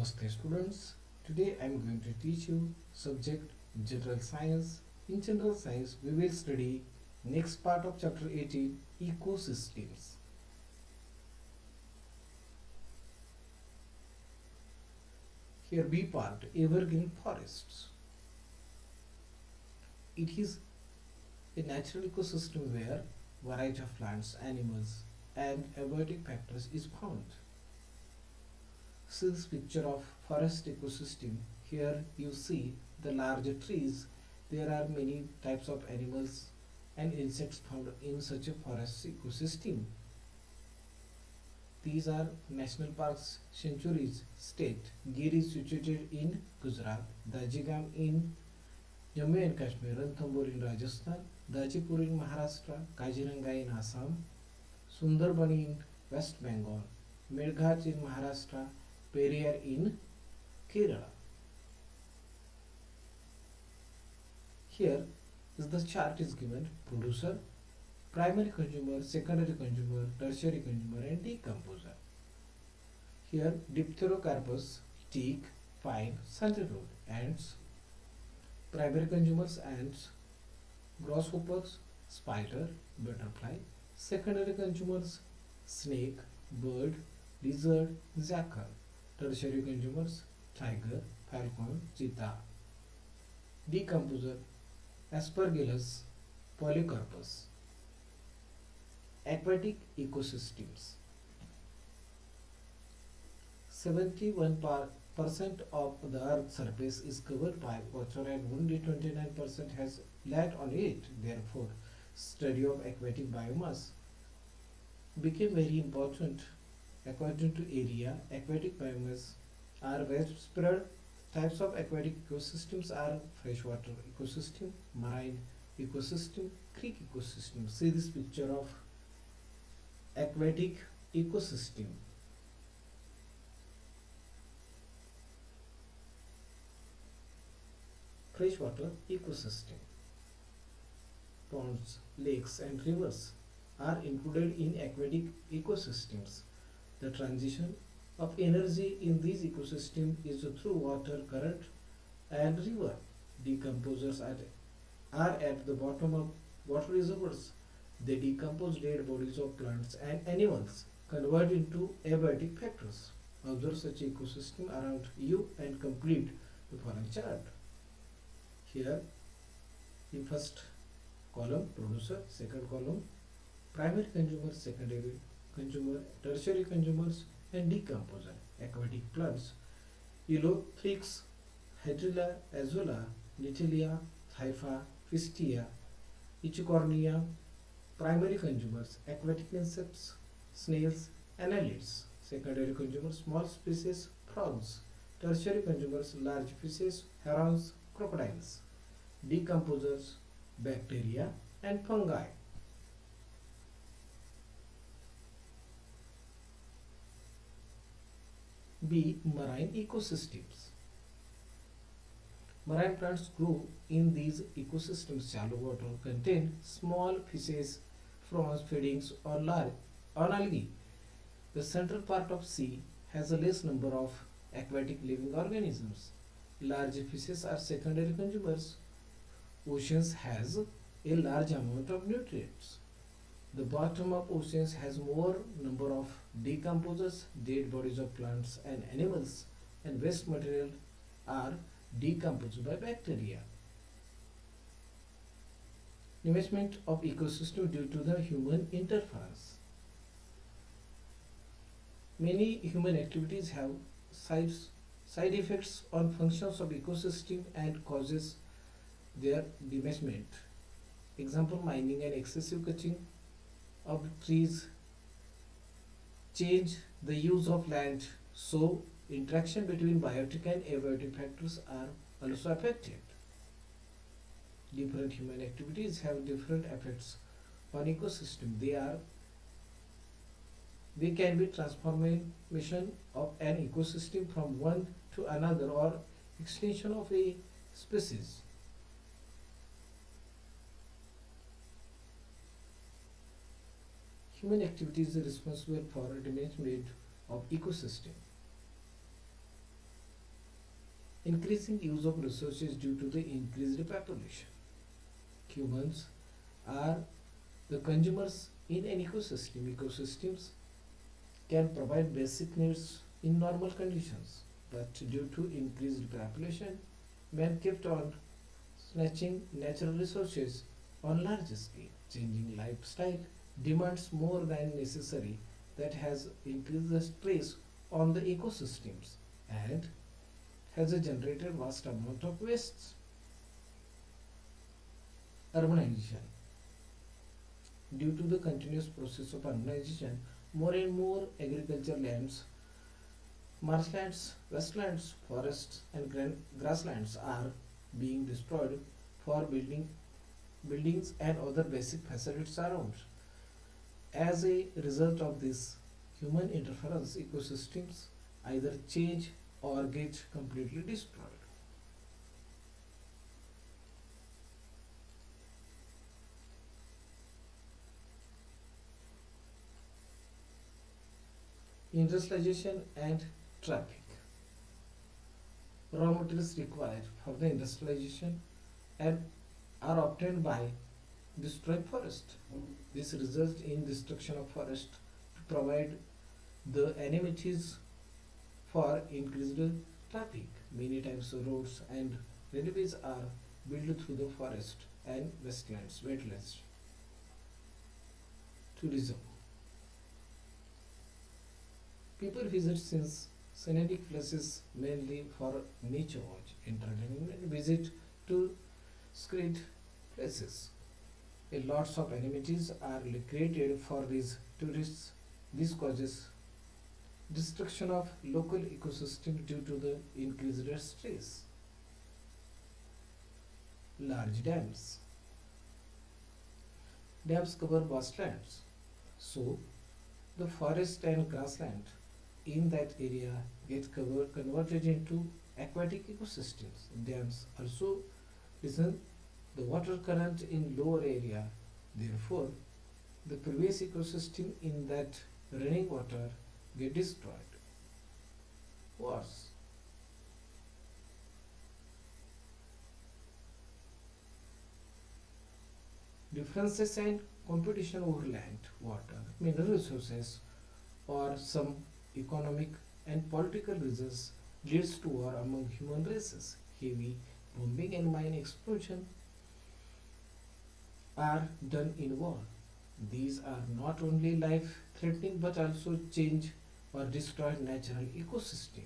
Namaste students. Today I am going to teach you subject General Science. In General Science we will study next part of chapter 18 ecosystems. Here B part evergreen forests. It is a natural ecosystem where variety of plants, animals and abiotic factors is found. See this picture of forest ecosystem. Here you see the larger trees. There are many types of animals and insects found in such a forest ecosystem. These are national parks, sanctuaries, state. Gir is situated in Gujarat, Dajigam in Jammu and Kashmir, Ranthambore in Rajasthan, Dajipur in Maharashtra, Kaziranga in Assam, Sundarbani in West Bengal, Medghat in Maharashtra, Periyar in Kerala. Here is the chart is given: producer, primary consumer, secondary consumer, tertiary consumer and decomposer. Here Diphtherocarpus, teak, pine, sandalwood, ants, primary consumers ants, grasshoppers, spider, butterfly, secondary consumers snake, bird, lizard, jackal, tertiary consumers tiger, falcon, cheetah. Decomposer Aspergillus, Polycarpus. Aquatic ecosystems. 71% of the Earth's surface is covered by water and only 29% has land on it. Therefore, study of aquatic biomass became very important. According to area, aquatic biomass are widespread. Types of aquatic ecosystems are freshwater ecosystem, marine ecosystem, creek ecosystem. See this picture of aquatic ecosystem. Freshwater ecosystem. Ponds, lakes and rivers are included in aquatic ecosystems. The transition of energy in these ecosystems is through water, current and river. Decomposers are at the bottom of water reservoirs. They decompose dead bodies of plants and animals, convert into abiotic factors. Observe such ecosystem around you and complete the following chart. Here, the first column producer, second column primary consumer, secondary consumer, tertiary consumers and decomposer. Aquatic plants: Elothrix, Hydrilla, Azolla, Natalia, Thypha, Fistia, Ichicornia. Primary consumers: aquatic insects, snails, annelids. Secondary consumers: small species, frogs. Tertiary consumers: large fishes, herons, crocodiles. Decomposers: bacteria and fungi. B. Marine ecosystems. Marine plants grow in these ecosystems. Shallow water contain small fishes, prawns, feedings on algae. The central part of sea has a less number of aquatic living organisms. Large fishes are secondary consumers. Oceans has a large amount of nutrients. The bottom of oceans has more number of decomposers. Dead bodies of plants and animals and waste material are decomposed by bacteria. Damagement of ecosystem due to the human interference. Many human activities have side effects on functions of ecosystem and causes their damagement. Example: mining and excessive cutting of trees change the use of land, so interaction between biotic and abiotic factors are also affected. Different human activities have different effects on ecosystem. They can be transformation of an ecosystem from one to another or extinction of a species. Human activity is responsible for damage made of ecosystem. increasing use of resources due to the increased population. Humans are the consumers in an ecosystem. Ecosystems can provide basic needs in normal conditions, but due to increased population, man kept on snatching natural resources on large scale. Changing lifestyle demands more than necessary that has increased the stress on the ecosystems and has generated vast amount of wastes. Urbanization. Due to the continuous process of urbanization, more and more agriculture lands, marshlands, wastelands, forests, and grasslands are being destroyed for buildings and other basic facilities around. As a result of this human interference, ecosystems either change or get completely destroyed. Industrialization and traffic. Raw materials required for the industrialization and are obtained by destroying forest. This results in destruction of forest to provide the amenities for increased traffic. Many times roads and railways are built through the forest and wastelands, wetlands. Tourism. People visit since scenic places mainly for nature watch, entertainment, and visit to scenic places. A lots of amenities are created for these tourists. This causes destruction of local ecosystem due to the increased stress. Large dams. Dams cover vast lands. So the forest and grassland in that area converted into aquatic ecosystems. Dams also listen the water current in lower area. Therefore, the previous ecosystem in that running water get destroyed. Wars. Differences and competition over land, water, mineral resources, or some economic and political reasons leads to war among human races. Heavy bombing and mine explosion are done in war. These are not only life threatening but also change or destroy natural ecosystem.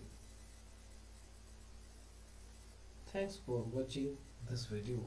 Thanks for watching this video.